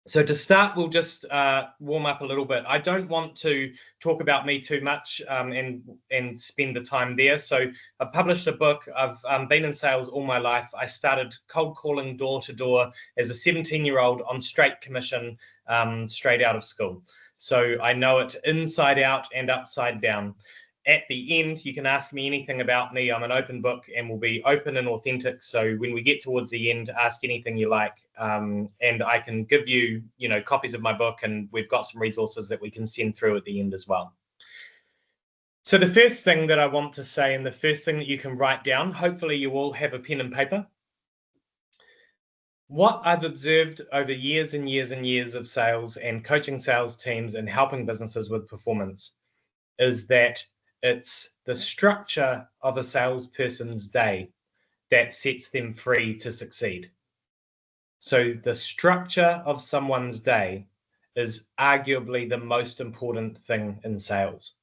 So to start, we'll just warm up a little bit. I don't want to talk about me too much and spend the time there. So I published a book. I've been in sales all my life. I started cold calling door to door as a 17-year-old on straight commission, straight out of school. So I know it inside out and upside down. At the end, you can ask me anything about me. I'm an open book and will be open and authentic. So when we get towards the end, ask anything you like. And I can give you, copies of my book, and we've got some resources that we can send through at the end as well. So the first thing that I want to say, and the first thing that you can write down, hopefully you all have a pen and paper. What I've observed over years and years and years of sales and coaching sales teams and helping businesses with performance is that it's the structure of a salesperson's day that sets them free to succeed. So the structure of someone's day is arguably the most important thing in sales.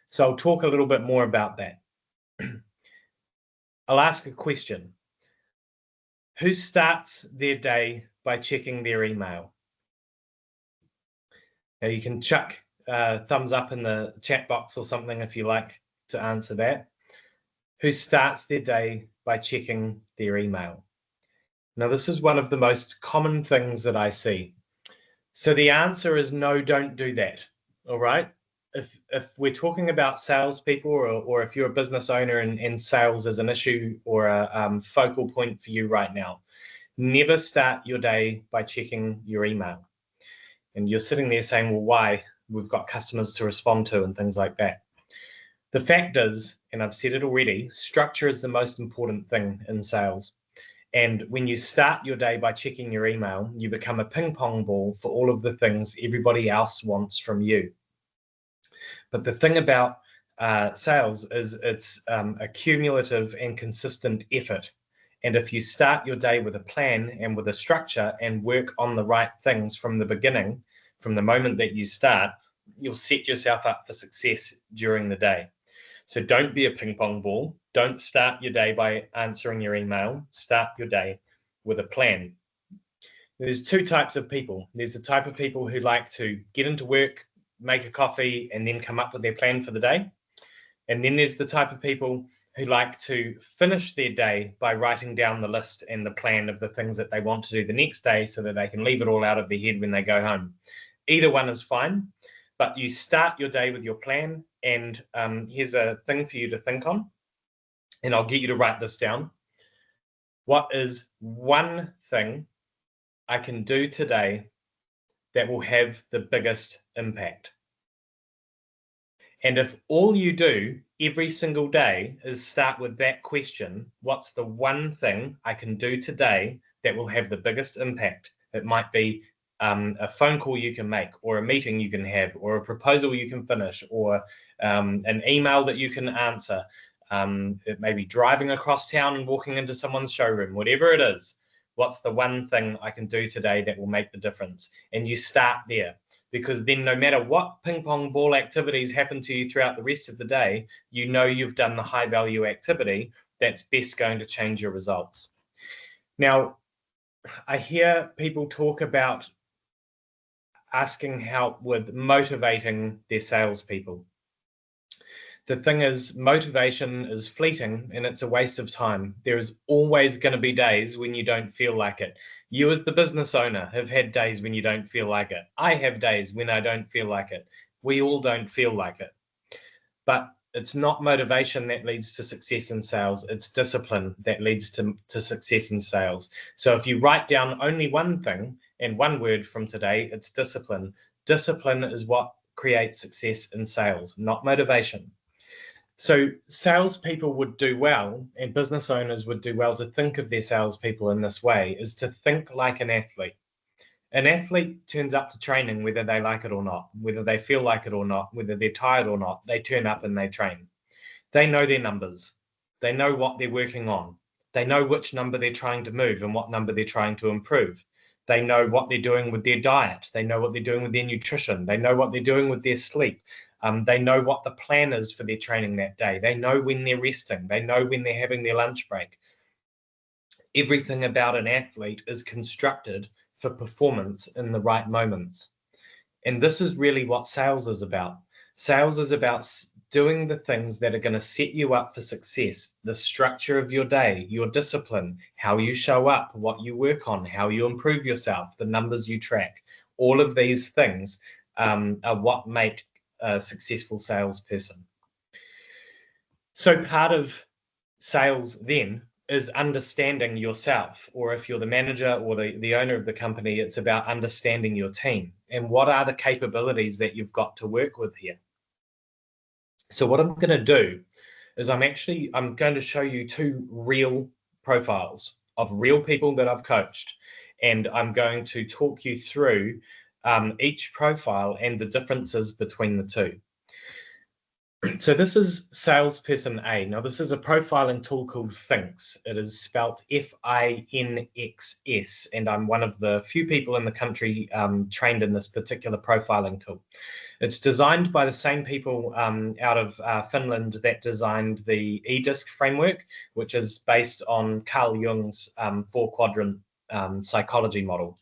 So I'll talk a little bit more about that. I'll ask a question. Who starts their day by checking their email? Now you can chuck thumbs up in the chat box or something if you like to answer that. Who starts their day by checking their email? Now, this is one of the most common things that I see. So the answer is no, don't do that. All right. If we're talking about salespeople, or if you're a business owner and sales is an issue or a focal point for you right now, never start your day by checking your email. And you're sitting there saying, well, why? We've got customers to respond to and things like that. The fact is, and I've said it already, structure is the most important thing in sales. And when you start your day by checking your email, you become a ping pong ball for all of the things everybody else wants from you. But the thing about sales is it's a cumulative and consistent effort. And if you start your day with a plan and with a structure and work on the right things from the beginning, from the moment that you start, you'll set yourself up for success during the day. So don't be a ping pong ball. Don't start your day by answering your email. Start your day with a plan. There's two types of people. There's the type of people who like to get into work, make a coffee, and then come up with their plan for the day. And then there's the type of people who like to finish their day by writing down the list and the plan of the things that they want to do the next day so that they can leave it all out of their head when they go home. Either one is fine, but you start your day with your plan. And here's a thing for you to think on, and I'll get you to write this down. What is one thing I can do today that will have the biggest impact? And if all you do every single day is start with that question, what's the one thing I can do today that will have the biggest impact? It might be a phone call you can make, or a meeting you can have, or a proposal you can finish, or an email that you can answer. It may be driving across town and walking into someone's showroom, whatever it is. What's the one thing I can do today that will make the difference? And you start there, because then no matter what ping pong ball activities happen to you throughout the rest of the day, you know you've done the high value activity that's best going to change your results. Now, I hear people talk about asking help with motivating their salespeople. The thing is, motivation is fleeting and it's a waste of time. There is always going to be days when you don't feel like it. You as the business owner have had days when you don't feel like it. I have days when I don't feel like it. We all don't feel like it. But it's not motivation that leads to success in sales. It's discipline that leads to success in sales. So if you write down only one thing and one word from today, it's discipline. Discipline is what creates success in sales, not motivation. So salespeople would do well, and business owners would do well to think of their salespeople in this way, is to think like an athlete. An athlete turns up to training whether they like it or not, whether they feel like it or not, whether they're tired or not. They turn up and they train. They know their numbers. They know what they're working on. They know which number they're trying to move and what number they're trying to improve. They know what they're doing with their diet. They know what they're doing with their nutrition. They know what they're doing with their sleep. They know what the plan is for their training that day. They know when they're resting. They know when they're having their lunch break. Everything about an athlete is constructed for performance in the right moments. And this is really what sales is about. Sales is about doing the things that are going to set you up for success, the structure of your day, your discipline, how you show up, what you work on, how you improve yourself, the numbers you track. All of these things are what make a successful salesperson. So part of sales then is understanding yourself, or if you're the manager or the owner of the company, it's about understanding your team and what are the capabilities that you've got to work with here. So what I'm going to do is I'm going to show you two real profiles of real people that I've coached, and I'm going to talk you through each profile and the differences between the two. So this is salesperson A. Now this is a profiling tool called Finx. It is spelt Finxs, and I'm one of the few people in the country trained in this particular profiling tool. It's designed by the same people out of Finland that designed the eDisc framework, which is based on Carl Jung's 4-quadrant psychology model.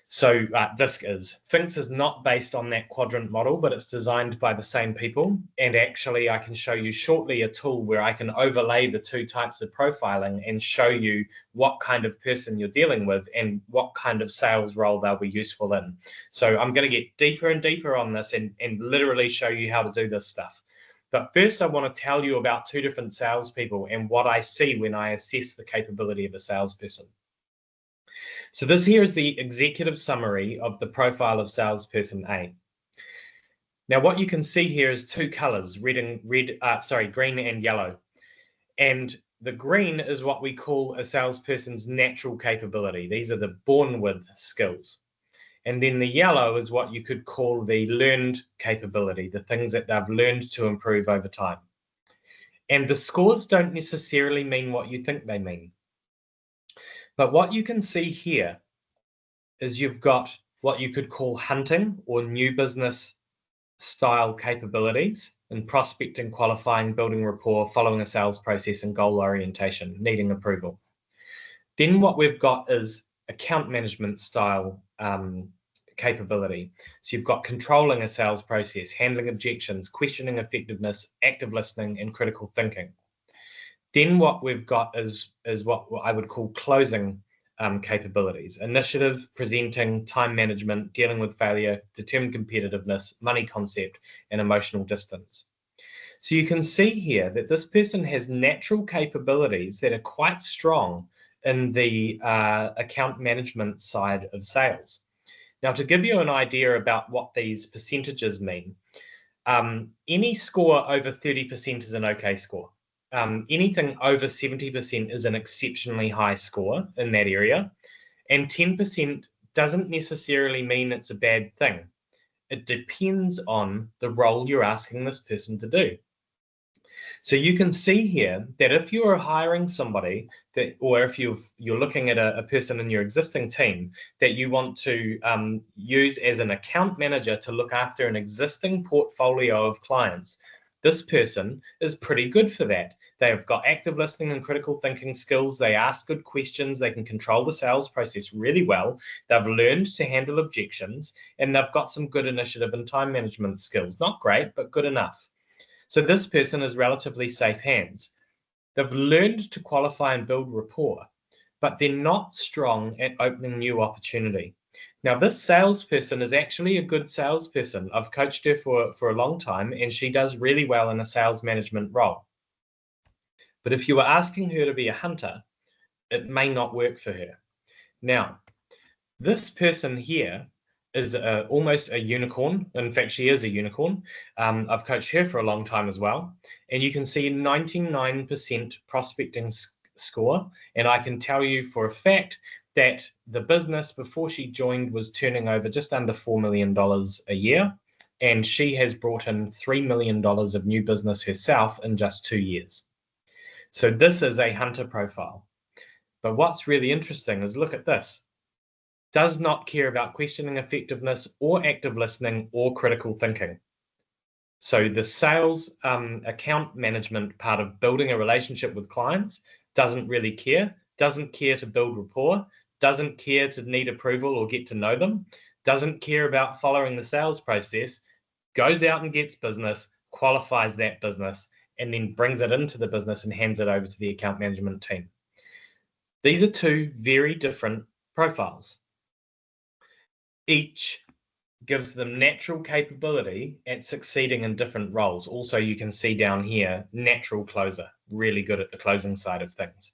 So Finx is not based on that quadrant model, but it's designed by the same people. And actually, I can show you shortly a tool where I can overlay the two types of profiling and show you what kind of person you're dealing with and what kind of sales role they'll be useful in. So I'm going to get deeper and deeper on this and literally show you how to do this stuff. But first, I want to tell you about two different salespeople and what I see when I assess the capability of a salesperson. So this here is the executive summary of the profile of salesperson A. Now what you can see here is two colors, green and yellow. And the green is what we call a salesperson's natural capability. These are the born with skills. And then the yellow is what you could call the learned capability, the things that they've learned to improve over time. And the scores don't necessarily mean what you think they mean. But what you can see here is you've got what you could call hunting or new business style capabilities in prospecting, qualifying, building rapport, following a sales process, and goal orientation, needing approval. Then what we've got is account management style capability. So you've got controlling a sales process, handling objections, questioning effectiveness, active listening, and critical thinking. Then what we've got is what I would call closing capabilities: initiative, presenting, time management, dealing with failure, determined competitiveness, money concept, and emotional distance. So you can see here that this person has natural capabilities that are quite strong in the account management side of sales. Now, to give you an idea about what these percentages mean, any score over 30% is an okay score. Anything over 70% is an exceptionally high score in that area, and 10% doesn't necessarily mean it's a bad thing. It depends on the role you're asking this person to do. So you can see here that if you're hiring somebody or if you're looking at a person in your existing team that you want to use as an account manager to look after an existing portfolio of clients, this person is pretty good for that. They've got active listening and critical thinking skills. They ask good questions. They can control the sales process really well. They've learned to handle objections, and they've got some good initiative and time management skills. Not great, but good enough. So this person is relatively safe hands. They've learned to qualify and build rapport, but they're not strong at opening new opportunity. Now, this salesperson is actually a good salesperson. I've coached her for a long time, and she does really well in a sales management role. But if you were asking her to be a hunter, it may not work for her. Now, this person here is almost a unicorn. In fact, she is a unicorn. I've coached her for a long time as well. And you can see 99% prospecting score. And I can tell you for a fact that the business before she joined was turning over just under $4 million a year. And she has brought in $3 million of new business herself in just 2 years. So this is a hunter profile. But what's really interesting is look at this. Does not care about questioning effectiveness or active listening or critical thinking. So the sales account management part of building a relationship with clients doesn't really care, doesn't care to build rapport, doesn't care to need approval or get to know them, doesn't care about following the sales process, goes out and gets business, qualifies that business, and then brings it into the business and hands it over to the account management team. These are two very different profiles. Each gives them natural capability at succeeding in different roles. Also, you can see down here, natural closer, really good at the closing side of things.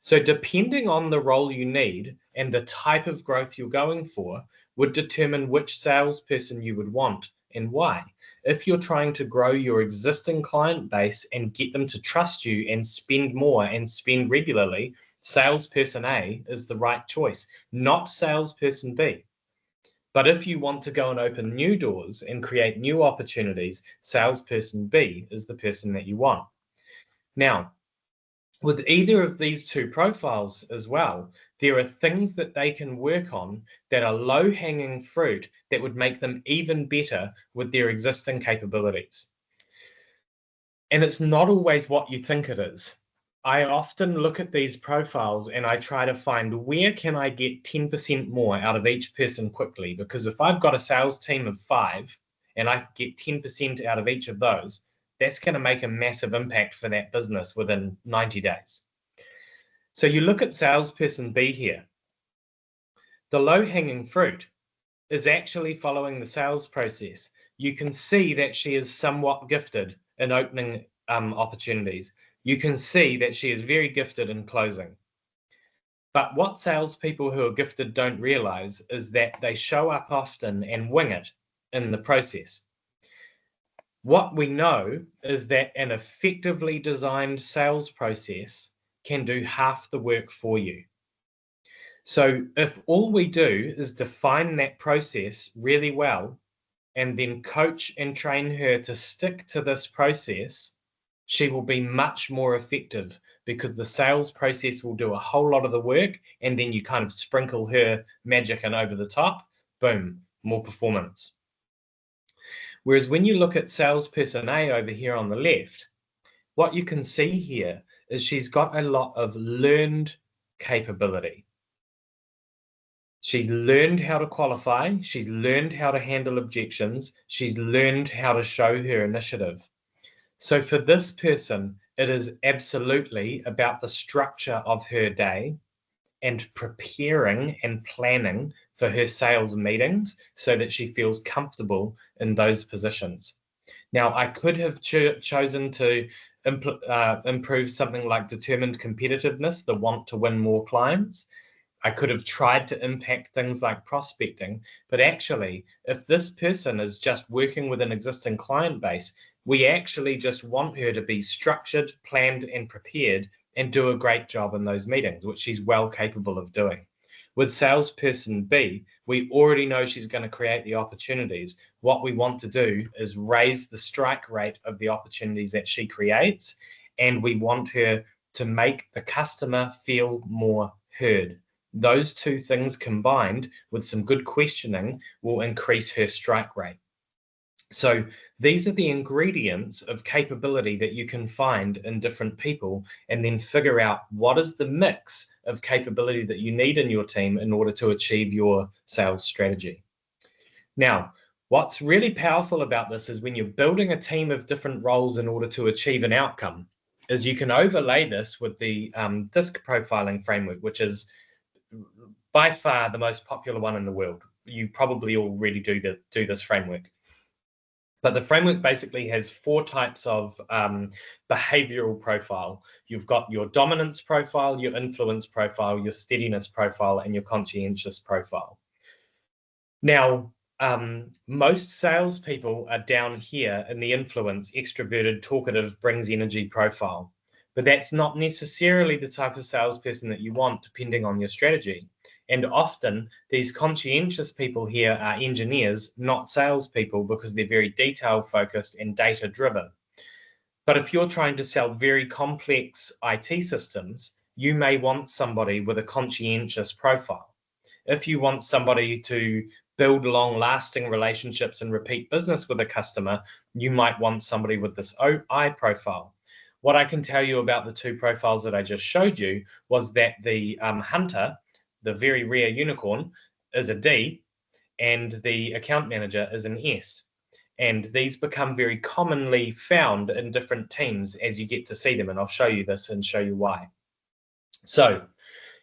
So depending on the role you need and the type of growth you're going for would determine which salesperson you would want and why. If you're trying to grow your existing client base and get them to trust you and spend more and spend regularly, salesperson A is the right choice, not salesperson B. But if you want to go and open new doors and create new opportunities, salesperson B is the person that you want. Now, with either of these two profiles as well, there are things that they can work on that are low-hanging fruit that would make them even better with their existing capabilities. And it's not always what you think it is. I often look at these profiles and I try to find where can I get 10% more out of each person quickly, because if I've got a sales team of 5 and I get 10% out of each of those, that's going to make a massive impact for that business within 90 days. So you look at salesperson B here. The low-hanging fruit is actually following the sales process. You can see that she is somewhat gifted in opening opportunities. You can see that she is very gifted in closing. But what salespeople who are gifted don't realize is that they show up often and wing it in the process. What we know is that an effectively designed sales process can do half the work for you. So if all we do is define that process really well and then coach and train her to stick to this process, she will be much more effective because the sales process will do a whole lot of the work, and then you kind of sprinkle her magic in over the top, boom, more performance. Whereas when you look at salesperson A over here on the left, what you can see here is she's got a lot of learned capability. She's learned how to qualify. She's learned how to handle objections. She's learned how to show her initiative. So for this person, it is absolutely about the structure of her day and preparing and planning for her sales meetings so that she feels comfortable in those positions. Now, I could have chosen to improve something like determined competitiveness, the want to win more clients. I could have tried to impact things like prospecting, but actually, if this person is just working with an existing client base, we actually just want her to be structured, planned, and prepared and do a great job in those meetings, which she's well capable of doing. With salesperson B, we already know she's going to create the opportunities. What we want to do is raise the strike rate of the opportunities that she creates, and we want her to make the customer feel more heard. Those two things combined with some good questioning will increase her strike rate. So these are the ingredients of capability that you can find in different people, and then figure out what is the mix of capability that you need in your team in order to achieve your sales strategy. Now, what's really powerful about this is when you're building a team of different roles in order to achieve an outcome, is you can overlay this with the DISC profiling framework, which is by far the most popular one in the world. You probably already do this framework. But the framework basically has 4 types of behavioral profile. You've got your dominance profile, your influence profile, your steadiness profile, and your conscientious profile. Now, most salespeople are down here in the influence, extroverted, talkative, brings energy profile. But that's not necessarily the type of salesperson that you want, depending on your strategy. And often these conscientious people here are engineers, not salespeople, because they're very detail focused and data driven. But if you're trying to sell very complex IT systems, you may want somebody with a conscientious profile. If you want somebody to build long lasting relationships and repeat business with a customer, you might want somebody with this I profile. What I can tell you about the 2 profiles that I just showed you was that the hunter the very rare unicorn, is a D, and the account manager is an S. And these become very commonly found in different teams as you get to see them. And I'll show you this and show you why. So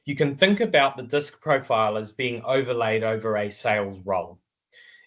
you can think about the DISC profile as being overlaid over a sales role.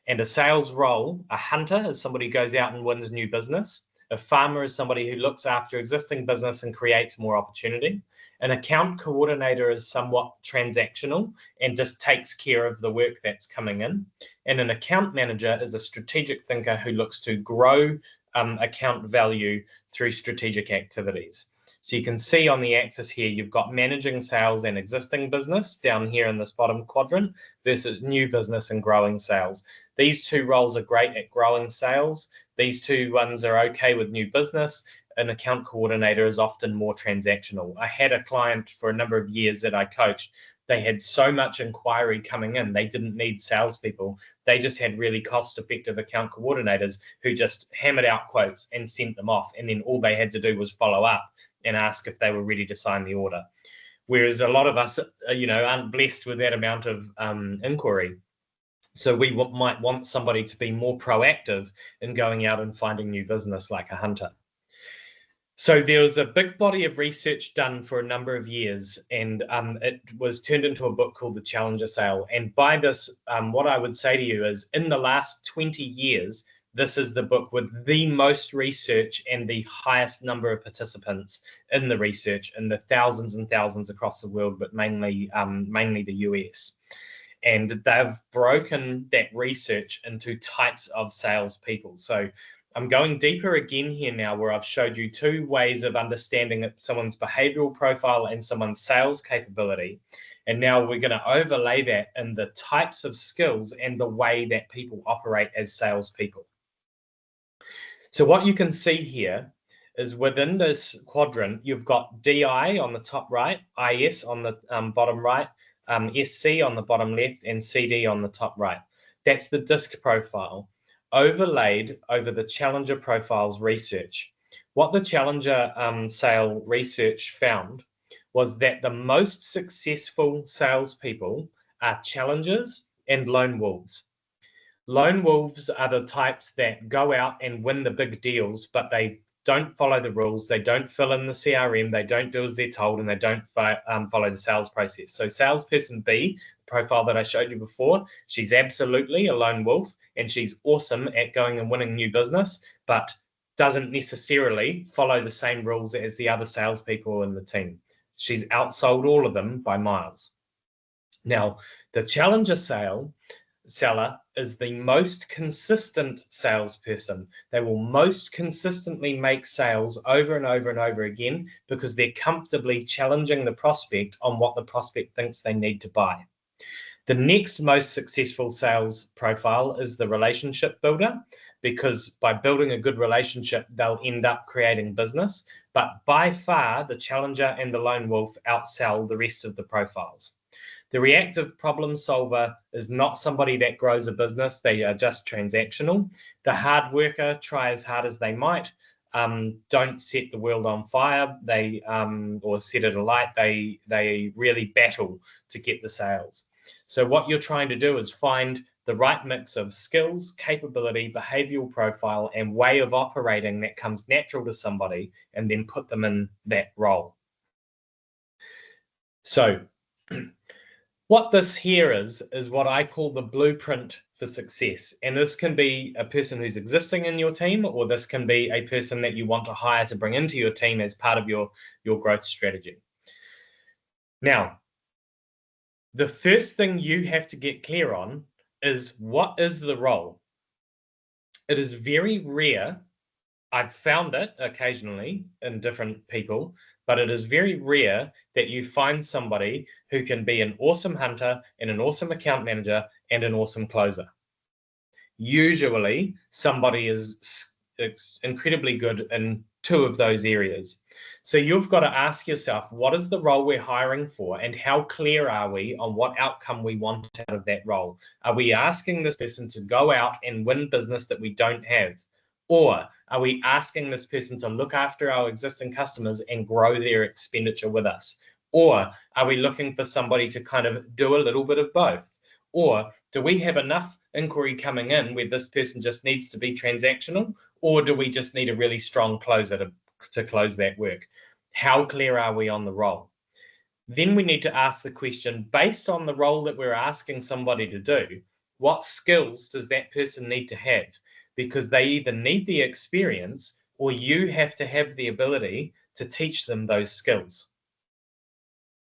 And a sales role, a hunter is somebody who goes out and wins new business. A farmer is somebody who looks after existing business and creates more opportunity. An account coordinator is somewhat transactional and just takes care of the work that's coming in. And an account manager is a strategic thinker who looks to grow account value through strategic activities. So you can see on the axis here, you've got managing sales and existing business down here in this bottom quadrant versus new business and growing sales. These two roles are great at growing sales. These two ones are okay with new business. An account coordinator is often more transactional. I had a client for a number of years that I coached. They had so much inquiry coming in, they didn't need salespeople. They just had really cost-effective account coordinators who just hammered out quotes and sent them off. And then all they had to do was follow up and ask if they were ready to sign the order. Whereas a lot of us, aren't blessed with that amount of inquiry. So we might want somebody to be more proactive in going out and finding new business like a hunter. So there was a big body of research done for a number of years, and it was turned into a book called The Challenger Sale. And by this, what I would say to you is in the last 20 years, this is the book with the most research and the highest number of participants in the research, in the thousands and thousands across the world, but mainly the US. And they've broken that research into types of salespeople. So I'm going deeper again here now, where I've showed you two ways of understanding someone's behavioral profile and someone's sales capability. And now we're going to overlay that in the types of skills and the way that people operate as salespeople. So what you can see here is within this quadrant, you've got DI on the top right, IS on the bottom right, SC on the bottom left, and CD on the top right. That's the DISC profile overlaid over the Challenger profiles research. What the Challenger sale research found was that the most successful salespeople are challengers and lone wolves. Lone wolves are the types that go out and win the big deals, but they don't follow the rules, they don't fill in the CRM, they don't do as they're told, and they don't follow the sales process. So salesperson B, the profile that I showed you before, she's absolutely a lone wolf, and she's awesome at going and winning new business, but doesn't necessarily follow the same rules as the other salespeople in the team. She's outsold all of them by miles. Now, the Challenger seller is the most consistent salesperson. They will most consistently make sales over and over and over again because they're comfortably challenging the prospect on what the prospect thinks they need to buy. The next most successful sales profile is the relationship builder, because by building a good relationship, they'll end up creating business. But by far, the challenger and the lone wolf outsell the rest of the profiles. The reactive problem solver is not somebody that grows a business. They are just transactional. The hard worker, try as hard as they might, don't set the world on fire. Or set it alight. They really battle to get the sales. So what you're trying to do is find the right mix of skills, capability, behavioral profile, and way of operating that comes natural to somebody, and then put them in that role. So what this here is what I call the blueprint for success. And this can be a person who's existing in your team, or this can be a person that you want to hire to bring into your team as part of your growth strategy. Now, the first thing you have to get clear on is, what is the role? It is very rare. I've found it occasionally in different people, but it is very rare that you find somebody who can be an awesome hunter and an awesome account manager and an awesome closer. Usually somebody is incredibly good in two of those areas. So you've got to ask yourself, what is the role we're hiring for, and how clear are we on what outcome we want out of that role? Are we asking this person to go out and win business that we don't have? Or are we asking this person to look after our existing customers and grow their expenditure with us? Or are we looking for somebody to kind of do a little bit of both? Or do we have enough inquiry coming in where this person just needs to be transactional? Or do we just need a really strong closer to close that work? How clear are we on the role? Then we need to ask the question, based on the role that we're asking somebody to do, what skills does that person need to have? Because they either need the experience or you have to have the ability to teach them those skills.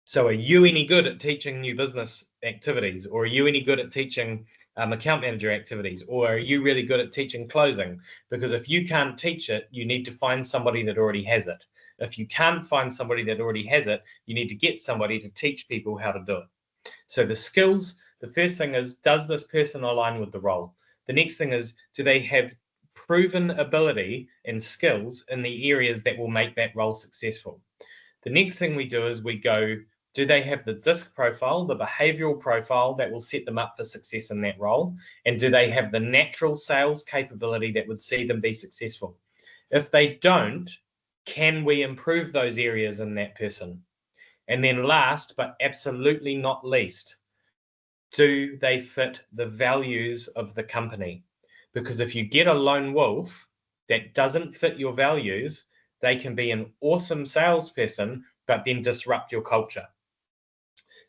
So are you any good at teaching new business activities? Or are you any good at teaching account manager activities? Or are you really good at teaching closing? Because if you can't teach it, you need to find somebody that already has it. If you can't find somebody that already has it, you need to get somebody to teach people how to do it. So the skills, the first thing is, does this person align with the role? The next thing is, do they have proven ability and skills in the areas that will make that role successful? The next thing we do is we go, do they have the DISC profile, the behavioral profile that will set them up for success in that role? And do they have the natural sales capability that would see them be successful? If they don't, can we improve those areas in that person? And then last, but absolutely not least, do they fit the values of the company? Because if you get a lone wolf that doesn't fit your values, they can be an awesome salesperson, but then disrupt your culture.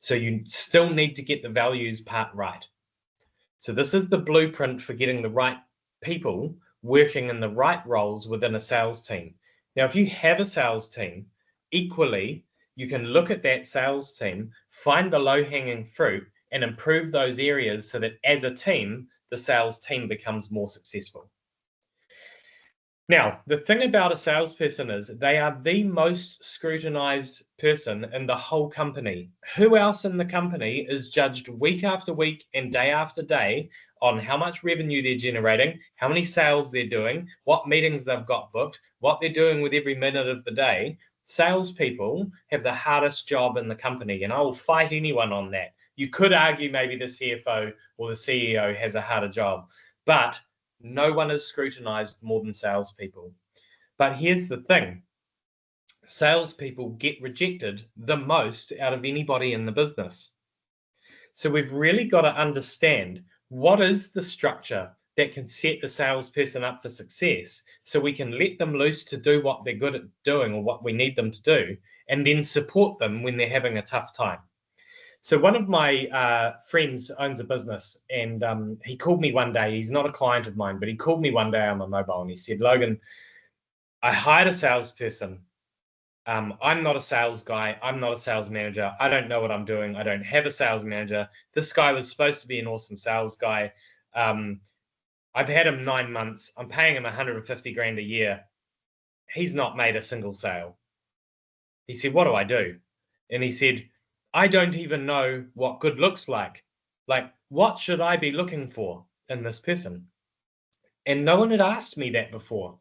So you still need to get the values part right. So this is the blueprint for getting the right people working in the right roles within a sales team. Now, if you have a sales team, equally, you can look at that sales team, find the low-hanging fruit, and improve those areas so that as a team, the sales team becomes more successful. Now, the thing about a salesperson is they are the most scrutinized person in the whole company. Who else in the company is judged week after week and day after day on how much revenue they're generating, how many sales they're doing, what meetings they've got booked, what they're doing with every minute of the day? Salespeople have the hardest job in the company, and I will fight anyone on that. You could argue maybe the CFO or the CEO has a harder job, but no one is scrutinized more than salespeople. But here's the thing. Salespeople get rejected the most out of anybody in the business. So we've really got to understand what is the structure that can set the salesperson up for success so we can let them loose to do what they're good at doing or what we need them to do, and then support them when they're having a tough time. So one of my friends owns a business, and he called me one day. He's not a client of mine, but he called me one day on my mobile, and he said, Logan, I hired a salesperson. I'm not a sales guy. I'm not a sales manager. I don't know what I'm doing. I don't have a sales manager. This guy was supposed to be an awesome sales guy. I've had him 9 months. I'm paying him 150 grand a year. He's not made a single sale. He said, what do I do? And he said, I don't even know what good looks like. Like, what should I be looking for in this person? And no one had asked me that before.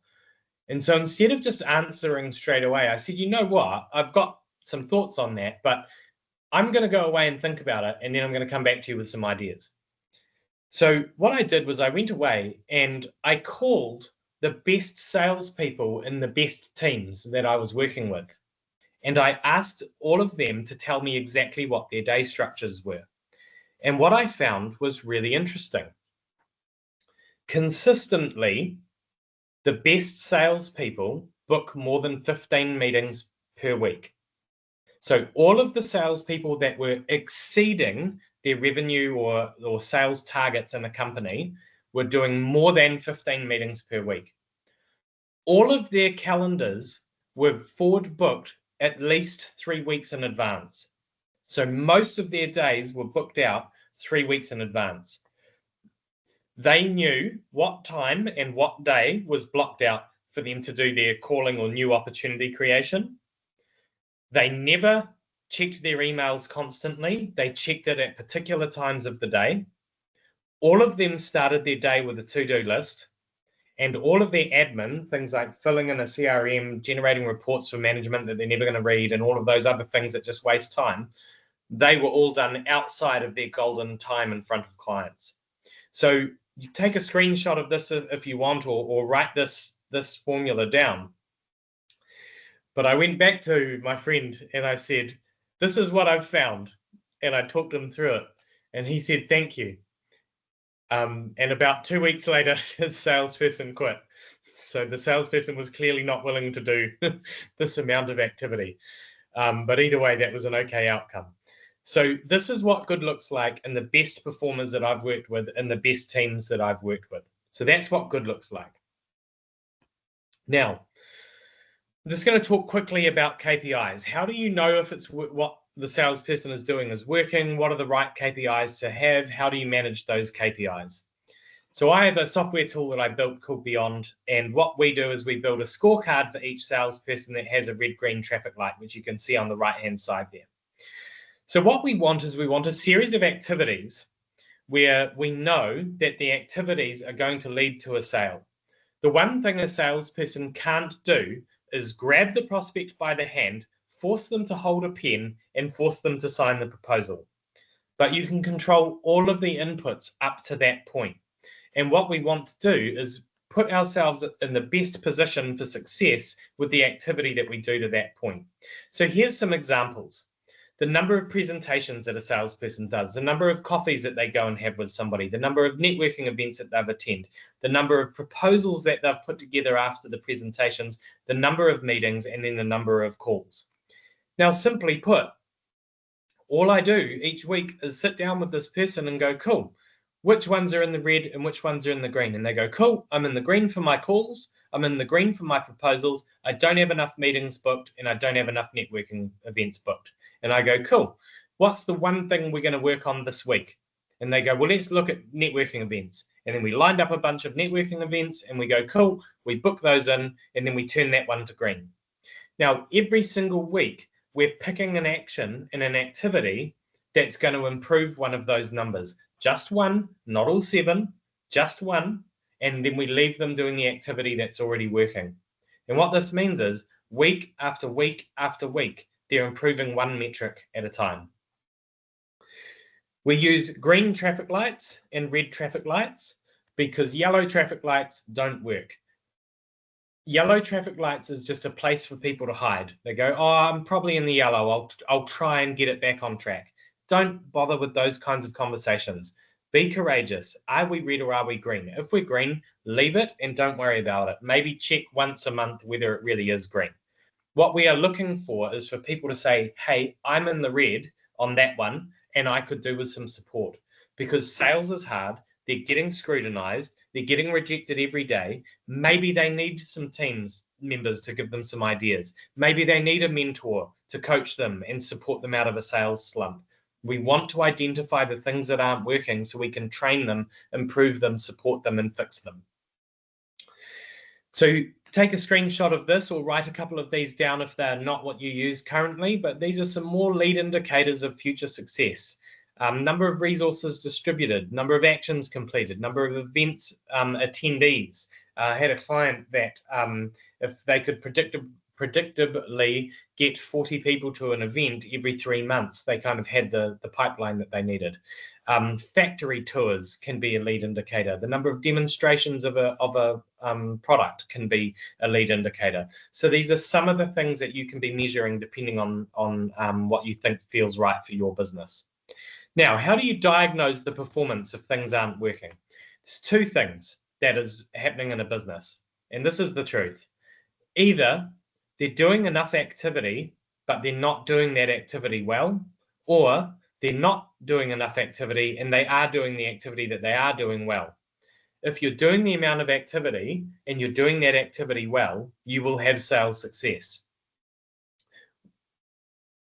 And so instead of just answering straight away, I said, you know what? I've got some thoughts on that, but I'm going to go away and think about it. And then I'm going to come back to you with some ideas. So what I did was I went away and I called the best salespeople in the best teams that I was working with. And I asked all of them to tell me exactly what their day structures were. And what I found was really interesting. Consistently, the best salespeople book more than 15 meetings per week. So all of the salespeople that were exceeding their revenue or sales targets in the company were doing more than 15 meetings per week. All of their calendars were forward booked at least 3 weeks in advance. So most of their days were booked out 3 weeks in advance. They knew what time and what day was blocked out for them to do their calling or new opportunity creation. They never checked their emails constantly. They checked it at particular times of the day. All of them started their day with a to-do list. And all of their admin, things like filling in a CRM, generating reports for management that they're never going to read, and all of those other things that just waste time, they were all done outside of their golden time in front of clients. So you take a screenshot of this if you want, or write this formula down. But I went back to my friend and I said, this is what I've found. And I talked him through it. And he said, thank you. And about 2 weeks later, his salesperson quit. So the salesperson was clearly not willing to do this amount of activity. But either way, that was an okay outcome. So this is what good looks like in the best performers that I've worked with and the best teams that I've worked with. So that's what good looks like. Now, I'm just going to talk quickly about KPIs. How do you know if it's what the salesperson is doing is working? What are the right KPIs to have? How do you manage those KPIs? So I have a software tool that I built called Beyond, and what we do is we build a scorecard for each salesperson that has a red-green traffic light, which you can see on the right-hand side there. So what we want is we want a series of activities where we know that the activities are going to lead to a sale. The one thing a salesperson can't do is grab the prospect by the hand, force them to hold a pen, and force them to sign the proposal. But you can control all of the inputs up to that point. And what we want to do is put ourselves in the best position for success with the activity that we do to that point. So here's some examples. The number of presentations that a salesperson does, the number of coffees that they go and have with somebody, the number of networking events that they've attended, the number of proposals that they've put together after the presentations, the number of meetings, and then the number of calls. Now, simply put, all I do each week is sit down with this person and go, cool, which ones are in the red and which ones are in the green? And they go, cool, I'm in the green for my calls, I'm in the green for my proposals, I don't have enough meetings booked, and I don't have enough networking events booked. And I go, cool, what's the one thing we're going to work on this week? And they go, well, let's look at networking events. And then we lined up a bunch of networking events and we go, cool, we book those in, and then we turn that one to green. Now, every single week, we're picking an action and an activity that's going to improve one of those numbers. Just one, not all 7, just one. And then we leave them doing the activity that's already working. And what this means is week after week after week, they're improving one metric at a time. We use green traffic lights and red traffic lights because yellow traffic lights don't work. Yellow traffic lights is just a place for people to hide. They go, oh, I'm probably in the yellow. I'll try and get it back on track. Don't bother with those kinds of conversations. Be courageous. Are we red or are we green? If we're green, leave it and don't worry about it. Maybe check once a month whether it really is green. What we are looking for is for people to say, hey, I'm in the red on that one, and I could do with some support. Because sales is hard, they're getting scrutinized, they're getting rejected every day. Maybe they need some teams members to give them some ideas. Maybe they need a mentor to coach them and support them out of a sales slump. We want to identify the things that aren't working so we can train them, improve them, support them, and fix them. So take a screenshot of this or write a couple of these down if they're not what you use currently, but these are some more lead indicators of future success. Number of resources distributed, number of actions completed, number of events attendees. I had a client that if they could predictably get 40 people to an event every 3 months, they kind of had the pipeline that they needed. Factory tours can be a lead indicator. The number of demonstrations of a product can be a lead indicator. So these are some of the things that you can be measuring depending on what you think feels right for your business. Now, how do you diagnose the performance if things aren't working? There's 2 things that is happening in a business, and this is the truth. Either they're doing enough activity, but they're not doing that activity well, or they're not doing enough activity and they are doing the activity that they are doing well. If you're doing the amount of activity and you're doing that activity well, you will have sales success.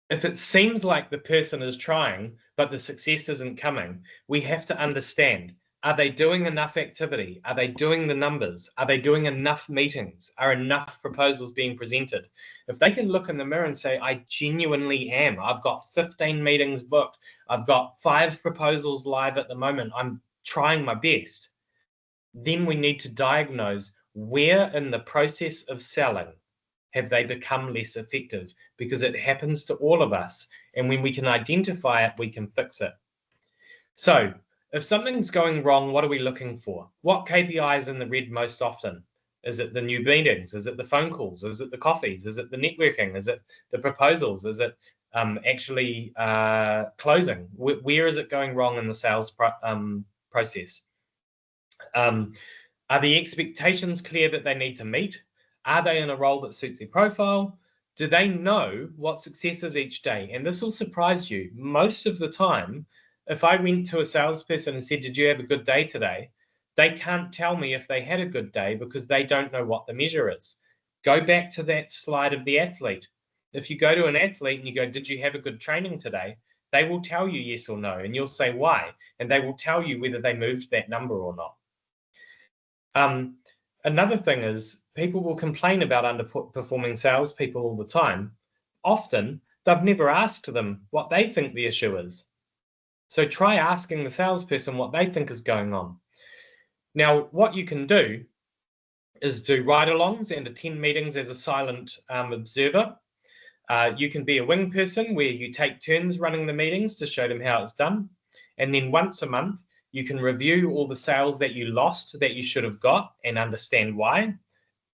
If it seems like the person is trying, but the success isn't coming, we have to understand, are they doing enough activity? Are they doing the numbers? Are they doing enough meetings? Are enough proposals being presented? If they can look in the mirror and say, I genuinely am, I've got 15 meetings booked, I've got 5 proposals live at the moment, I'm trying my best, then we need to diagnose where in the process of selling have they become less effective, because it happens to all of us. And when we can identify it, we can fix it. So if something's going wrong, what are we looking for? What KPI is in the red most often? Is it the new meetings? Is it the phone calls? Is it the coffees? Is it the networking? Is it the proposals? Is it actually closing? Where is it going wrong in the sales process? Are the expectations clear that they need to meet? Are they in a role that suits their profile? Do they know what success is each day? And this will surprise you. Most of the time, if I went to a salesperson and said, did you have a good day today? They can't tell me if they had a good day because they don't know what the measure is. Go back to that slide of the athlete. If you go to an athlete and you go, did you have a good training today? They will tell you yes or no, and you'll say why. And they will tell you whether they moved that number or not. Another thing is people will complain about underperforming salespeople all the time. Often, they've never asked them what they think the issue is. So try asking the salesperson what they think is going on. Now, what you can do is do ride-alongs and attend meetings as a silent observer. You can be a wing person where you take turns running the meetings to show them how it's done. And then once a month, you can review all the sales that you lost that you should have got and understand why,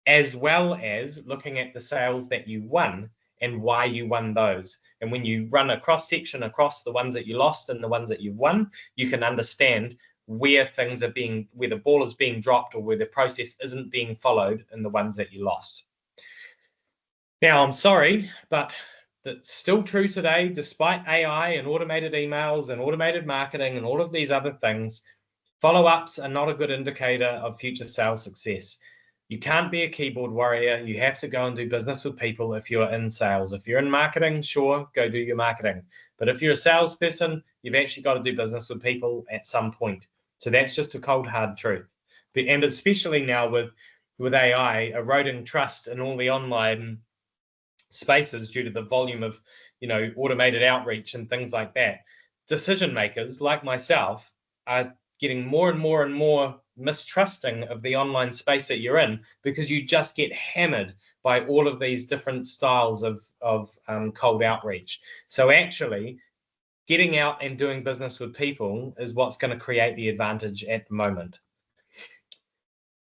as well as looking at the sales that you won and why you won those. And when you run a cross-section across the ones that you lost and the ones that you've won, you can understand where things are being, where the ball is being dropped or where the process isn't being followed in the ones that you lost. Now, I'm sorry, but that's still true today, despite AI and automated emails and automated marketing and all of these other things. Follow-ups are not a good indicator of future sales success. You can't be a keyboard warrior. You have to go and do business with people if you're in sales. If you're in marketing, sure, go do your marketing. But if you're a salesperson, you've actually got to do business with people at some point. So that's just a cold, hard truth. And especially now with AI eroding trust in all the online spaces due to the volume of, automated outreach and things like that, decision makers like myself are getting more and more and more mistrusting of the online space that you're in because you just get hammered by all of these different styles of cold outreach. So actually, getting out and doing business with people is what's going to create the advantage at the moment.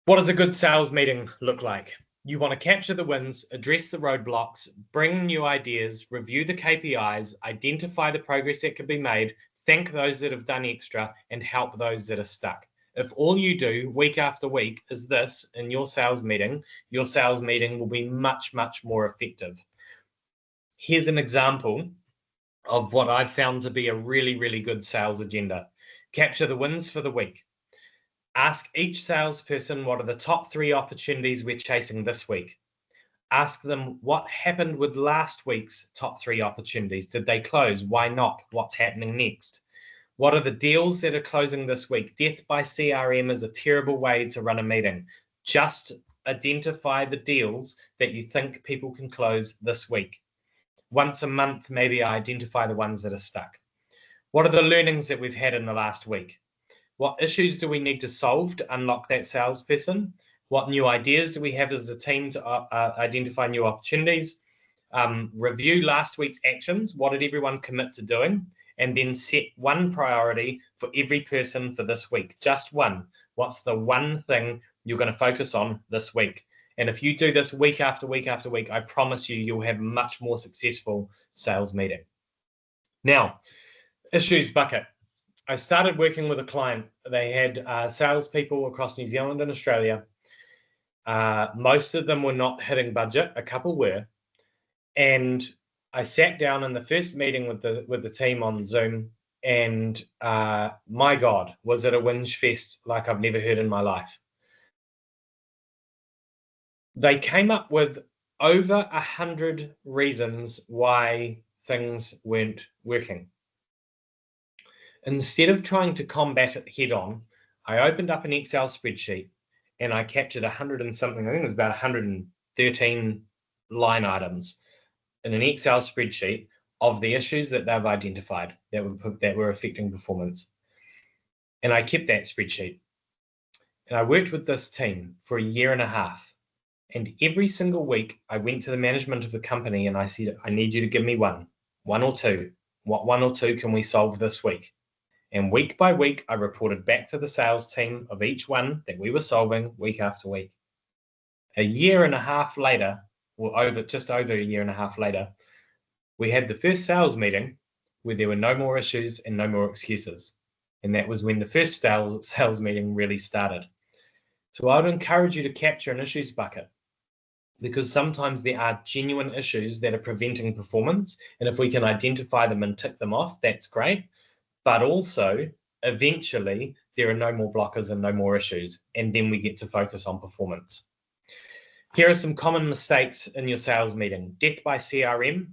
What does a good sales meeting look like? You want to capture the wins, address the roadblocks, bring new ideas, review the KPIs, identify the progress that can be made, thank those that have done extra, and help those that are stuck. If all you do week after week is this in your sales meeting will be much, much more effective. Here's an example of what I've found to be a really, really good sales agenda. Capture the wins for the week. Ask each salesperson what are the top 3 opportunities we're chasing this week. Ask them what happened with last week's top 3 opportunities. Did they close? Why not? What's happening next? What are the deals that are closing this week? Death by CRM is a terrible way to run a meeting. Just identify the deals that you think people can close this week. Once a month, maybe identify the ones that are stuck. What are the learnings that we've had in the last week? What issues do we need to solve to unlock that salesperson? What new ideas do we have as a team to identify new opportunities? Review last week's actions. What did everyone commit to doing? And then set one priority for every person for this week. Just one. What's the one thing you're going to focus on this week? And if you do this week after week after week, I promise you'll have a much more successful sales meeting. Now, issues bucket. I started working with a client. They had salespeople across New Zealand and Australia. Most of them were not hitting budget. A couple were. And I sat down in the first meeting with the team on Zoom, and my God, was it a whinge fest like I've never heard in my life. They came up with over 100 reasons why things weren't working. Instead of trying to combat it head on, I opened up an Excel spreadsheet and I captured 100 and something, I think it was about 113 line items in an Excel spreadsheet of the issues that they've identified that were affecting performance. And I kept that spreadsheet. And I worked with this team for a year and a half. And every single week, I went to the management of the company and I said, I need you to give me one or two. What 1 or 2 can we solve this week? And week by week, I reported back to the sales team of each one that we were solving week after week. A year and a half later, or just over a year and a half later, We had the first sales meeting where there were no more issues and no more excuses. And that was when the first sales meeting really started. So I would encourage you to capture an issues bucket, because sometimes there are genuine issues that are preventing performance. And if we can identify them and tick them off, that's great. But also, eventually, there are no more blockers and no more issues. And then we get to focus on performance. Here are some common mistakes in your sales meeting. Death by CRM,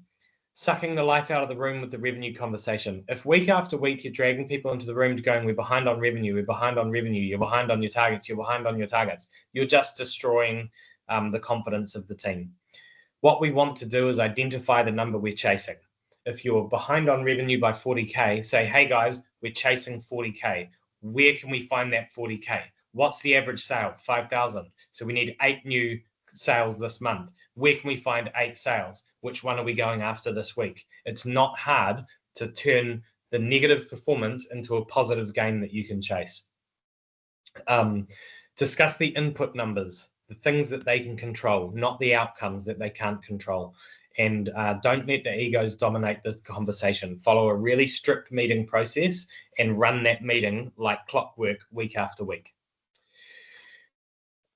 sucking the life out of the room with the revenue conversation. If week after week you're dragging people into the room to going, we're behind on revenue, we're behind on revenue, you're behind on your targets, you're behind on your targets, you're just destroying the confidence of the team. What we want to do is identify the number we're chasing. If you're behind on revenue by 40K, say, hey guys, we're chasing 40K. Where can we find that 40K? What's the average sale? 5,000. So we need 8 new sales this month. Where can we find 8 sales? Which one are we going after this week? It's not hard to turn the negative performance into a positive gain that you can chase. Discuss the input numbers, the things that they can control, not the outcomes that they can't control. And don't let the egos dominate the conversation. Follow a really strict meeting process and run that meeting like clockwork week after week.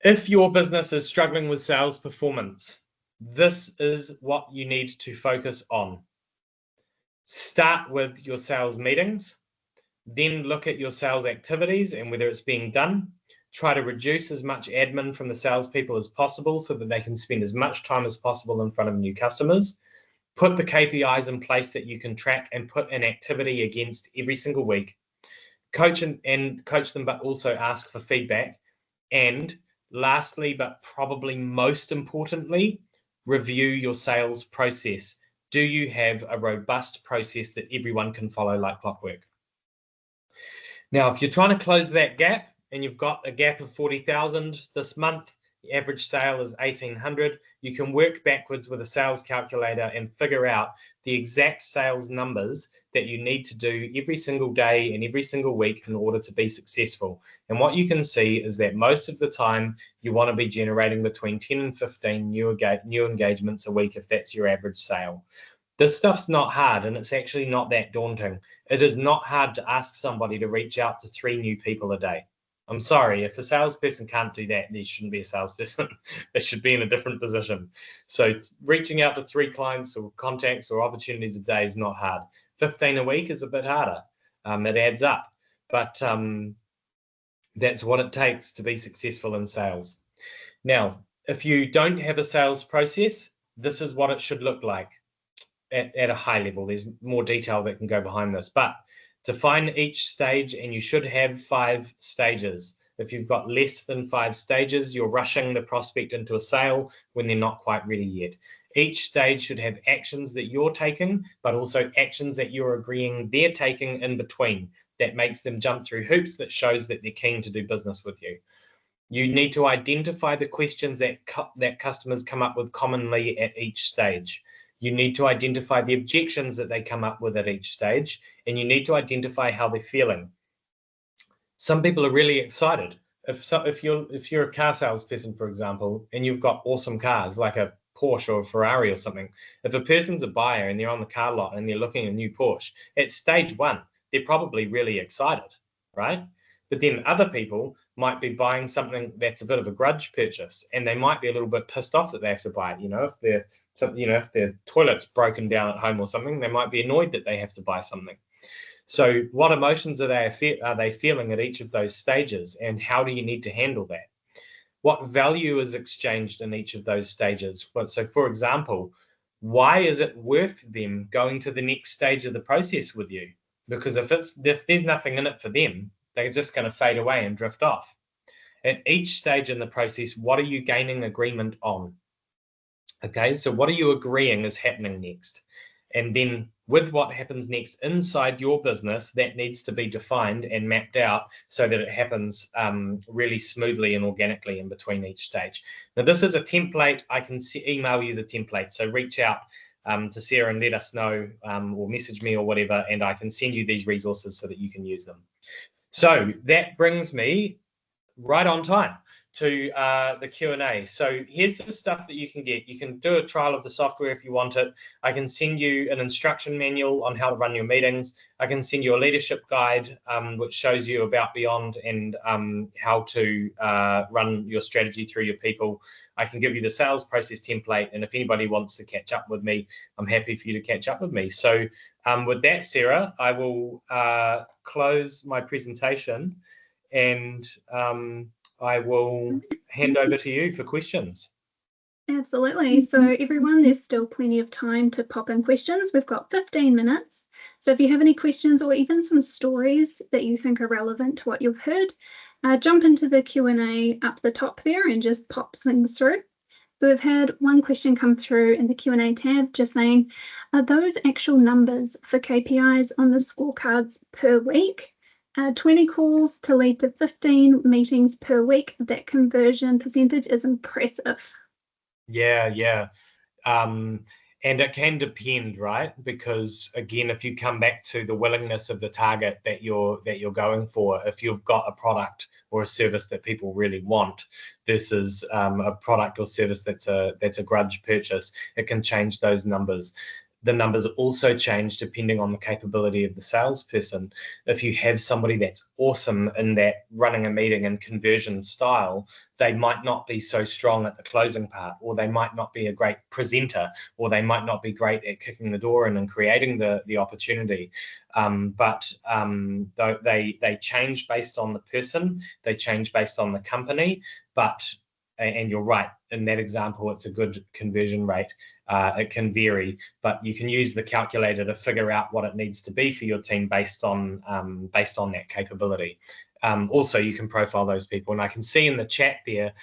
If your business is struggling with sales performance, this is what you need to focus on. Start with your sales meetings, then look at your sales activities and whether it's being done. Try to reduce as much admin from the salespeople as possible so that they can spend as much time as possible in front of new customers. Put the KPIs in place that you can track and put an activity against every single week. Coach them, but also ask for feedback. And lastly, but probably most importantly, review your sales process. Do you have a robust process that everyone can follow like clockwork? Now, if you're trying to close that gap and you've got a gap of 40,000 this month, the average sale is 1,800, you can work backwards with a sales calculator and figure out the exact sales numbers that you need to do every single day and every single week in order to be successful. And what you can see is that most of the time you want to be generating between 10 and 15 new engagements a week if that's your average sale. This stuff's not hard, and it's actually not that daunting. It is not hard to ask somebody to reach out to 3 new people a day. I'm sorry, if a salesperson can't do that, there shouldn't be a salesperson. They should be in a different position. So reaching out to 3 clients or contacts or opportunities a day is not hard. 15 a week is a bit harder. It adds up. But that's what it takes to be successful in sales. Now, if you don't have a sales process, this is what it should look like at a high level. There's more detail that can go behind this. But define each stage, and you should have 5 stages. If you've got less than 5 stages, you're rushing the prospect into a sale when they're not quite ready yet. Each stage should have actions that you're taking, but also actions that you're agreeing they're taking in between. That makes them jump through hoops, that shows that they're keen to do business with you. You need to identify the questions that customers come up with commonly at each stage. You need to identify the objections that they come up with at each stage, and you need to identify how they're feeling. Some people are really excited. If you're a car salesperson, for example, and you've got awesome cars like a Porsche or a Ferrari or something, if a person's a buyer and they're on the car lot and they're looking at a new Porsche, at stage 1, they're probably really excited, right? But then other people might be buying something that's a bit of a grudge purchase, and they might be a little bit pissed off that they have to buy it. If their toilet's broken down at home or something, they might be annoyed that they have to buy something. So what emotions are they feeling at each of those stages, and how do you need to handle that? What value is exchanged in each of those stages? So for example, why is it worth them going to the next stage of the process with you? Because if there's nothing in it for them, they're just going to fade away and drift off. At each stage in the process, what are you gaining agreement on? Okay, so what are you agreeing is happening next? And then with what happens next inside your business, that needs to be defined and mapped out so that it happens really smoothly and organically in between each stage. Now, this is a template. I can email you the template. So reach out to Sarah and let us know, or message me or whatever, and I can send you these resources so that you can use them. So that brings me right on time to the Q&A. So here's the stuff that you can get. You can do a trial of the software if you want it. I can send you an instruction manual on how to run your meetings. I can send you a leadership guide, which shows you about Beyond and how to run your strategy through your people. I can give you the sales process template. And if anybody wants to catch up with me, I'm happy for you to catch up with me. So with that, Sarah, I will close my presentation and I will hand over to you for questions. Absolutely. So everyone, there's still plenty of time to pop in questions. We've got 15 minutes. So if you have any questions or even some stories that you think are relevant to what you've heard, jump into the Q&A up the top there and just pop things through. So we've had one question come through in the Q&A tab just saying, are those actual numbers for KPIs on the scorecards per week? 20 calls to lead to 15 meetings per week. That conversion percentage is impressive. Yeah. And it can depend, right? Because again, if you come back to the willingness of the target that you're going for, if you've got a product or a service that people really want versus a product or service that's a grudge purchase, it can change those numbers. The numbers also change depending on the capability of the salesperson. If you have somebody that's awesome in that running a meeting and conversion style, they might not be so strong at the closing part, or they might not be a great presenter, or they might not be great at kicking the door in and creating the opportunity. But they change based on the person, they change based on the company, and you're right, in that example, it's a good conversion rate. It can vary, but you can use the calculator to figure out what it needs to be for your team based on that capability. Also, you can profile those people, and I can see in the chat there,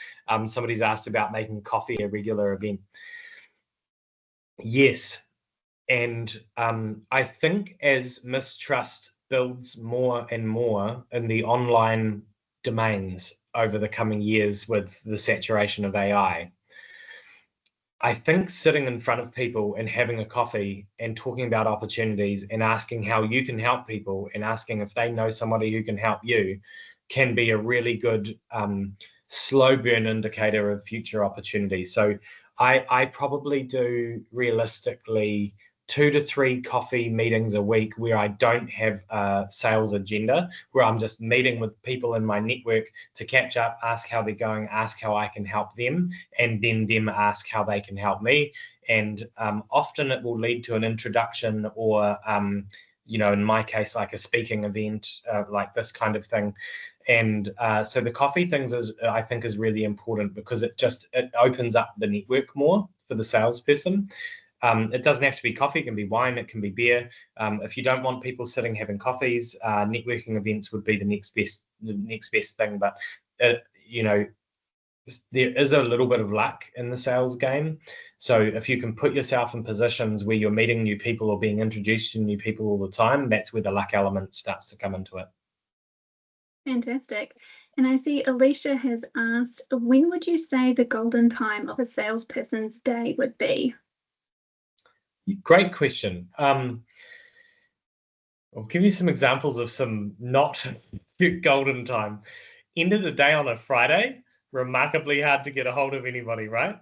somebody's asked about making coffee a regular event. Yes, and I think as mistrust builds more and more in the online domains over the coming years with the saturation of AI, I think sitting in front of people and having a coffee and talking about opportunities and asking how you can help people and asking if they know somebody who can help you can be a really good slow burn indicator of future opportunities. So I probably do realistically 2 to 3 coffee meetings a week where I don't have a sales agenda, where I'm just meeting with people in my network to catch up, ask how they're going, ask how I can help them, and then them ask how they can help me. And often it will lead to an introduction or, in my case, like a speaking event, like this kind of thing. And so the coffee things I think is really important because it opens up the network more for the salesperson. It doesn't have to be coffee, it can be wine, it can be beer. If you don't want people sitting having coffees, networking events would be the next best thing. But there is a little bit of luck in the sales game. So if you can put yourself in positions where you're meeting new people or being introduced to new people all the time, that's where the luck element starts to come into it. Fantastic. And I see Alicia has asked, when would you say the golden time of a salesperson's day would be? Great question. I'll give you some examples of some not golden time. End of the day on a Friday, remarkably hard to get a hold of anybody, right?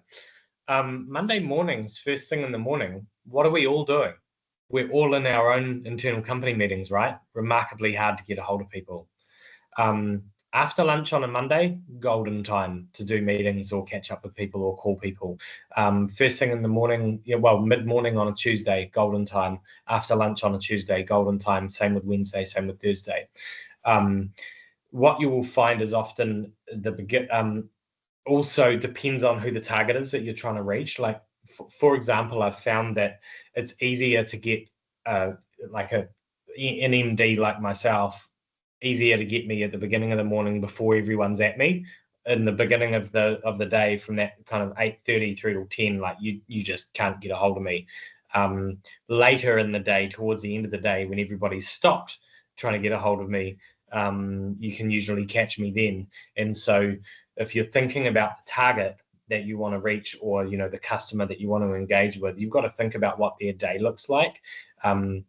Monday mornings, first thing in the morning, what are we all doing? We're all in our own internal company meetings, right? Remarkably hard to get a hold of people. After lunch on a Monday, golden time to do meetings or catch up with people or call people. First thing in the morning, mid-morning on a Tuesday, golden time. After lunch on a Tuesday, golden time. Same with Wednesday, same with Thursday. What you will find is often also depends on who the target is that you're trying to reach. Like, for example, I've found that it's easier to get an MD like myself, easier to get me at the beginning of the morning before everyone's at me. In the beginning of the day, from that kind of 8:30 through till 10, like you just can't get a hold of me. Later in the day, towards the end of the day, when everybody's stopped trying to get a hold of me, you can usually catch me then. And so if you're thinking about the target that you want to reach, or the customer that you want to engage with, you've got to think about what their day looks like. So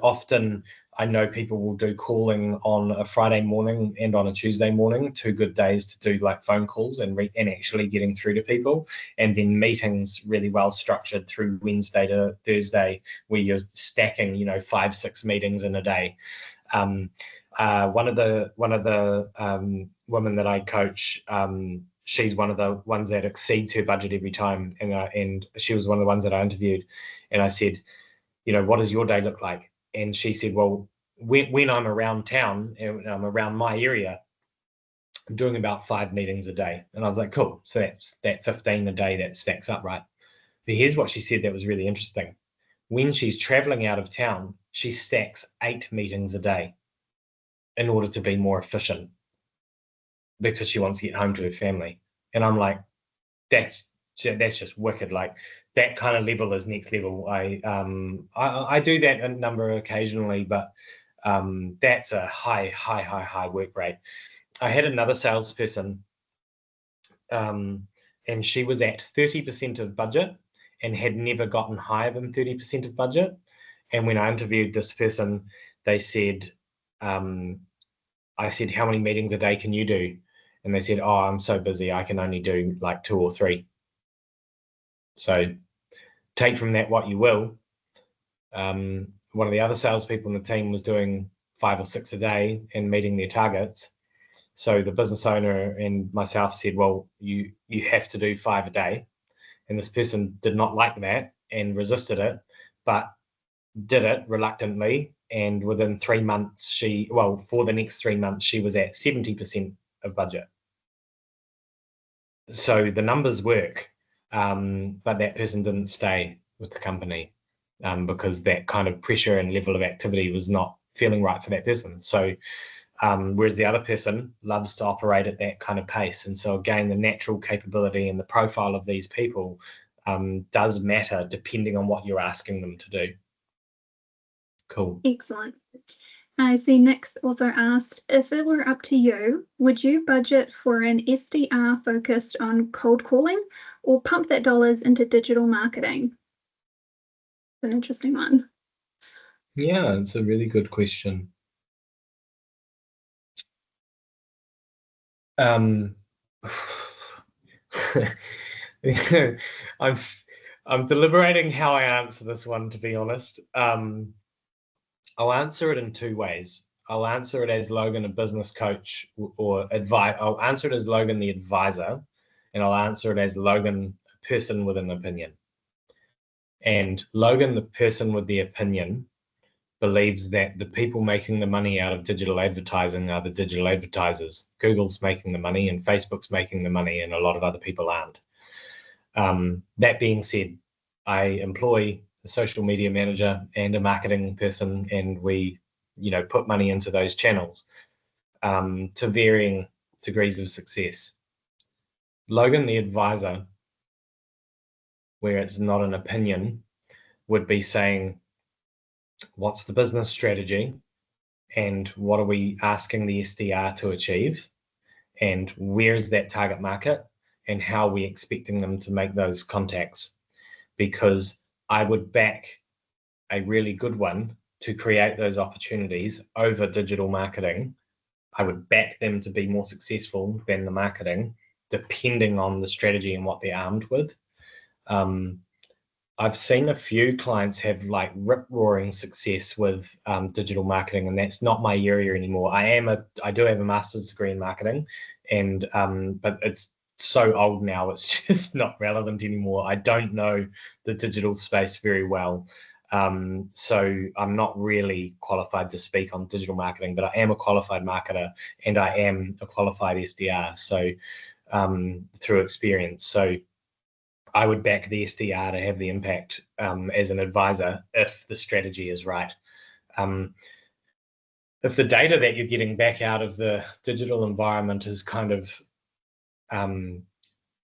often I know people will do calling on a Friday morning and on a Tuesday morning, 2 good days to do like phone calls and actually getting through to people, and then meetings really well structured through Wednesday to Thursday, where you're stacking, 5-6 meetings in a day. One of the women that I coach, she's one of the ones that exceeds her budget every time, and she was one of the ones that I interviewed, and I said, what does your day look like? And she said, well, when I'm around town and I'm around my area, I'm doing about 5 meetings a day. And I was like, cool. So that's that 15 a day that stacks up, right? But here's what she said that was really interesting. When she's traveling out of town, she stacks 8 meetings a day in order to be more efficient because she wants to get home to her family. And I'm like, that's just wicked. Like, that kind of level is next level. I do that a number occasionally, but that's a high work rate. I had another salesperson, and she was at 30% of budget and had never gotten higher than 30% of budget. And when I interviewed this person, they said, I said, how many meetings a day can you do? And they said, oh, I'm so busy, I can only do like 2 or 3. So take from that what you will. One of the other salespeople in the team was doing 5 or 6 a day and meeting their targets. So the business owner and myself said, well, you have to do 5 a day. And this person did not like that and resisted it, but did it reluctantly. And within 3 months, for the next 3 months, she was at 70% of budget. So the numbers work. But that person didn't stay with the company because that kind of pressure and level of activity was not feeling right for that person. So whereas the other person loves to operate at that kind of pace. And so again, the natural capability and the profile of these people does matter depending on what you're asking them to do. Cool. Excellent. I see Nick's also asked, if it were up to you, would you budget for an SDR focused on cold calling or pump that dollars into digital marketing? It's an interesting one. Yeah, it's a really good question. I'm deliberating how I answer this one, to be honest. I'll answer it in 2 ways. I'll answer it as Logan, a business coach, or I'll answer it as Logan, the advisor, and I'll answer it as Logan, a person with an opinion. And Logan, the person with the opinion, believes that the people making the money out of digital advertising are the digital advertisers. Google's making the money and Facebook's making the money, and a lot of other people aren't. That being said, I employ a social media manager and a marketing person, and we, put money into those channels to varying degrees of success. Logan, the advisor, where it's not an opinion, would be saying, what's the business strategy and what are we asking the SDR to achieve, and where is that target market and how are we expecting them to make those contacts? Because I would back a really good one to create those opportunities over digital marketing. I would back them to be more successful than the marketing, depending on the strategy and what they're armed with. I've seen a few clients have like rip-roaring success with digital marketing, and that's not my area anymore. I do have a master's degree in marketing, and but it's so old now, it's just not relevant anymore. I don't know the digital space very well. So I'm not really qualified to speak on digital marketing, but I am a qualified marketer and I am a qualified SDR. So through experience. So I would back the SDR to have the impact as an advisor if the strategy is right. If the data that you're getting back out of the digital environment is kind of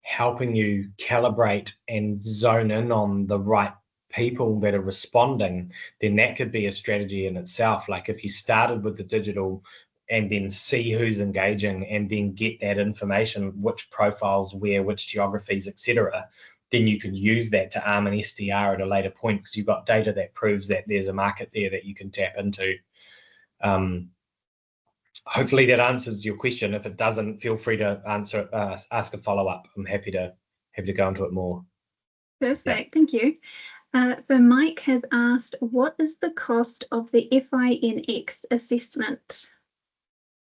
helping you calibrate and zone in on the right people that are responding, then that could be a strategy in itself. Like if you started with the digital and then see who's engaging and then get that information, which profiles, where, which geographies, etc., then you could use that to arm an SDR at a later point because you've got data that proves that there's a market there that you can tap into. Hopefully that answers your question. If it doesn't, feel free to ask a follow-up. I'm happy to go into it more. Perfect, thank you. So Mike has asked, what is the cost of the FINX assessment?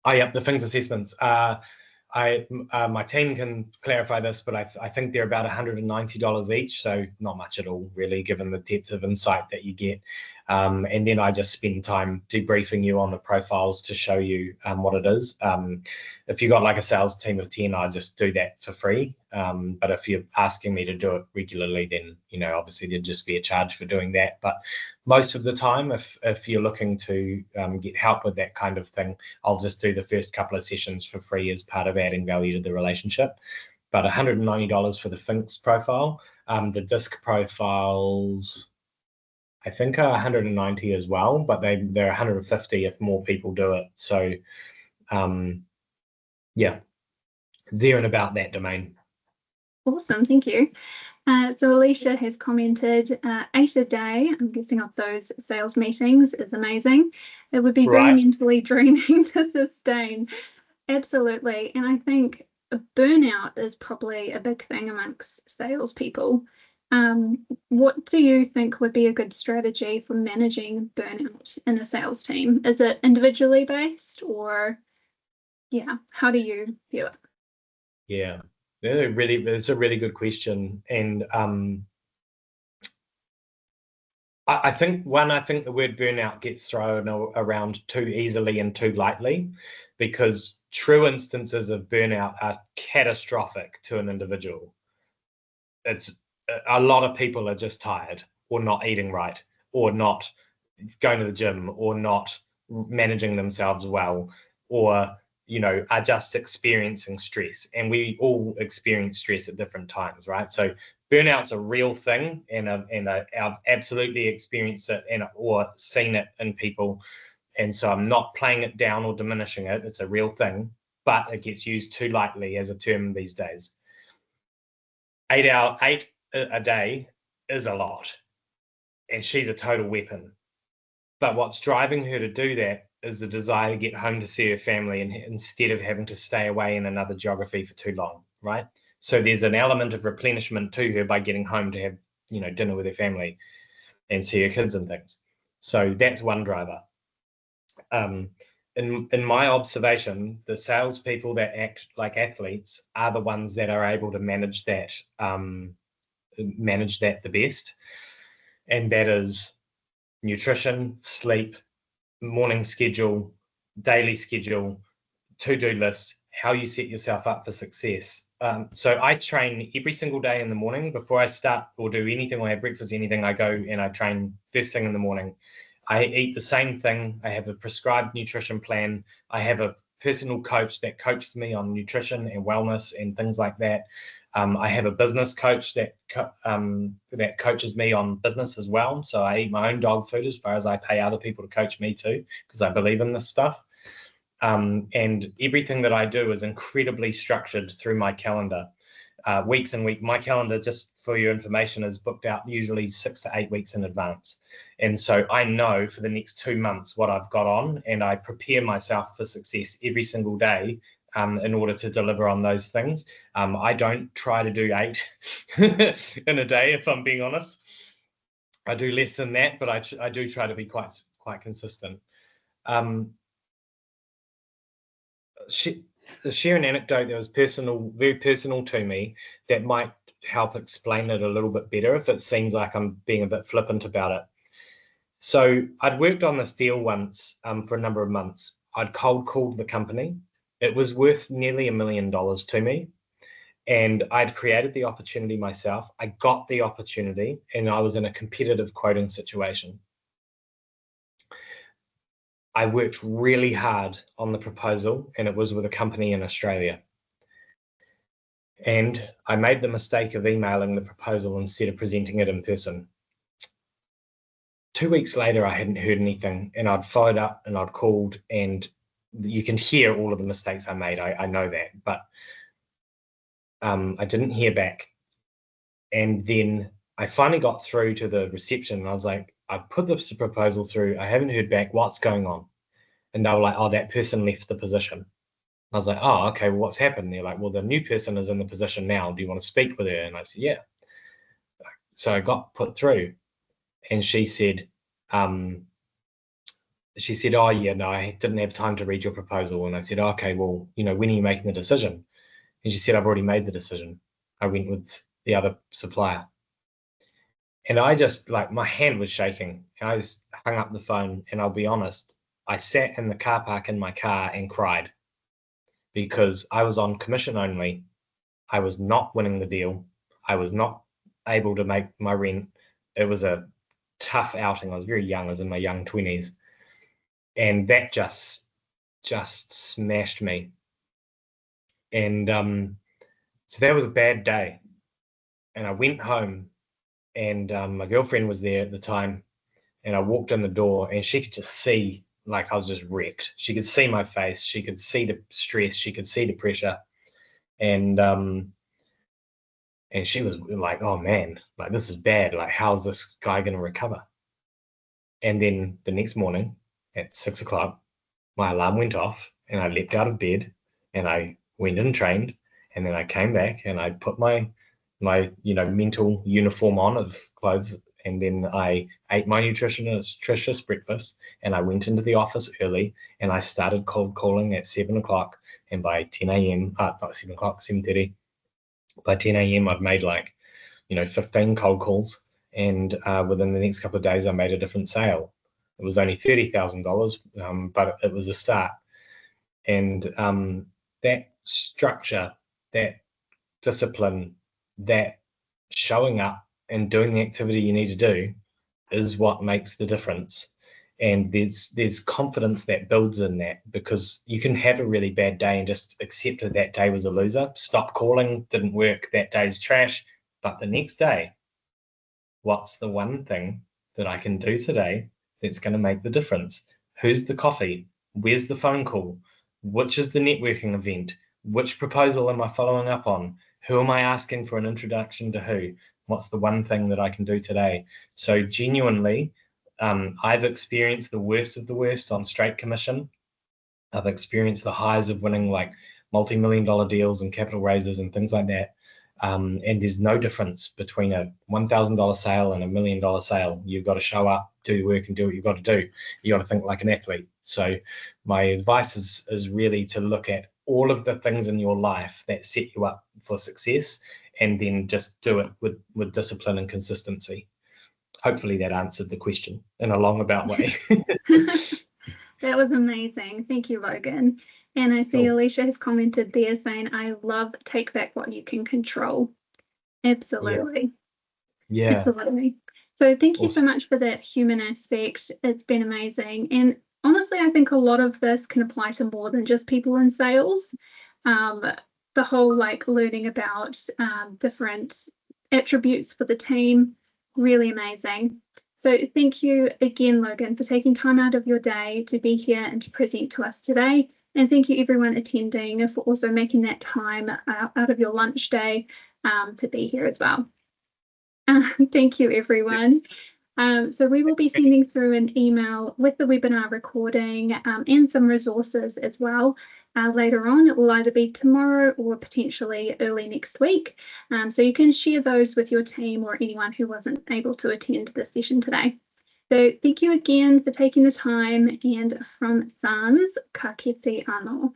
Oh, yeah, the FINX assessments. My team can clarify this, but I think they're about $190 each, so not much at all, really, given the depth of insight that you get. And then I just spend time debriefing you on the profiles to show you what it is. If you got like a sales team of 10, I just do that for free. But if you're asking me to do it regularly, then obviously there'd just be a charge for doing that. But most of the time, if you're looking to get help with that kind of thing, I'll just do the first couple of sessions for free as part of adding value to the relationship. But $190 for the FINX profile. The DISC profiles, I think, are 190 as well, but they're 150 if more people do it. So yeah, they're in about that domain. Awesome, thank you. So Alicia has commented, 8 a day, I'm guessing of those sales meetings, is amazing. It would be very mentally draining to sustain. Absolutely. And I think burnout is probably a big thing amongst salespeople. What do you think would be a good strategy for managing burnout in a sales team? Is it individually based, or how do you view it? Yeah, it's a really good question. And I think the word burnout gets thrown around too easily and too lightly, because true instances of burnout are catastrophic to an individual. It's a lot of people are just tired, or not eating right, or not going to the gym, or not managing themselves well, or are just experiencing stress. And we all experience stress at different times, right? So burnout's a real thing, and I've absolutely experienced it or seen it in people. And so I'm not playing it down or diminishing it. It's a real thing, but it gets used too lightly as a term these days. 8 a day is a lot, and she's a total weapon. But what's driving her to do that is the desire to get home to see her family, and instead of having to stay away in another geography for too long, right? So there's an element of replenishment to her by getting home to have dinner with her family and see her kids and things. So that's one driver. In my observation, the salespeople that act like athletes are the ones that are able to manage that the best, and that is nutrition, sleep, morning schedule, daily schedule, to-do list, how you set yourself up for success. So I train every single day in the morning before I start or do anything, or have breakfast, anything. I go and I train first thing in the morning. I eat the same thing. I have a prescribed nutrition plan. I have a personal coach that coaches me on nutrition and wellness and things like that. I have a business coach that coaches me on business as well. So I eat my own dog food as far as I pay other people to coach me too, because I believe in this stuff. And everything that I do is incredibly structured through my calendar, weeks and weeks. My calendar, just for your information, is booked out usually 6 to 8 weeks in advance. And so I know for the next 2 months what I've got on, and I prepare myself for success every single day in order to deliver on those things. I don't try to do 8 in a day, if I'm being honest. I do less than that, but I do try to be quite consistent. Share an anecdote that was very personal to me, that might help explain it a little bit better if it seems like I'm being a bit flippant about it. So I'd worked on this deal once for a number of months. I'd cold called the company. It was worth nearly $1 million to me, and I'd created the opportunity myself. I got the opportunity, and I was in a competitive quoting situation. I worked really hard on the proposal, and it was with a company in Australia. And I made the mistake of emailing the proposal instead of presenting it in person. 2 weeks later, I hadn't heard anything, and I'd followed up and I'd called, and you can hear all of the mistakes I made. I know that, but I didn't hear back. And then I finally got through to the reception, and I was like, I put this proposal through. I haven't heard back. What's going on? And they were like, oh, that person left the position. I was like, oh, okay, well, what's happened? They're like, well, the new person is in the position now. Do you want to speak with her? And I said, yeah. So I got put through, and she said, oh, yeah, no, I didn't have time to read your proposal. And I said, okay, well, when are you making the decision? And she said, I've already made the decision. I went with the other supplier. And I just, like, my hand was shaking. I just hung up the phone, and I'll be honest, I sat in the car park in my car and cried because I was on commission only. I was not winning the deal. I was not able to make my rent. It was a tough outing. I was very young. I was in my young 20s. And that just smashed me. And so that was a bad day. And I went home, and my girlfriend was there at the time. And I walked in the door, and she could just see, like, I was just wrecked. She could see my face. She could see the stress. She could see the pressure. And she was like, oh man, like, this is bad. Like, how's this guy going to recover? And then the next morning at 6 o'clock, my alarm went off, and I leapt out of bed, and I went and trained. And then I came back, and I put my mental uniform on of clothes. And then I ate my nutritious breakfast, and I went into the office early, and I started cold calling at 7 o'clock. And by 10 a.m., not 7 o'clock, 7:30, by 10 a.m., I've made 15 cold calls. And within the next couple of days, I made a different sale. It was only $30,000, but it was a start. And that structure, that discipline, that showing up and doing the activity you need to do is what makes the difference. And there's confidence that builds in that, because you can have a really bad day and just accept that day was a loser. Stop calling, didn't work, that day's trash. But the next day, what's the one thing that I can do today that's going to make the difference? Who's the coffee? Where's the phone call? Which is the networking event? Which proposal am I following up on? Who am I asking for an introduction to who? What's the one thing that I can do today? So genuinely, I've experienced the worst of the worst on straight commission. I've experienced the highs of winning like multi-million-dollar deals and capital raises and things like that. And there's no difference between a $1,000 sale and a $1 million sale. You've got to show up, do the work, and do what you've got to do. You got to think like an athlete. So my advice is really to look at all of the things in your life that set you up for success, and then just do it with discipline and consistency. Hopefully that answered the question in a long about way. That was amazing. Thank you, Logan. And I see Alicia has commented there saying, I love take back what you can control. Absolutely. Yeah. Absolutely. So thank you so much for that human aspect. It's been amazing. And honestly, I think a lot of this can apply to more than just people in sales. The whole learning about different attributes for the team, really amazing. So thank you again, Logan, for taking time out of your day to be here and to present to us today. And thank you everyone attending for also making that time out of your lunch day to be here as well. Thank you, everyone. So we will be sending through an email with the webinar recording and some resources as well. Later on, it will either be tomorrow or potentially early next week. So you can share those with your team or anyone who wasn't able to attend this session today. So thank you again for taking the time, and from SANS, ka kite anō.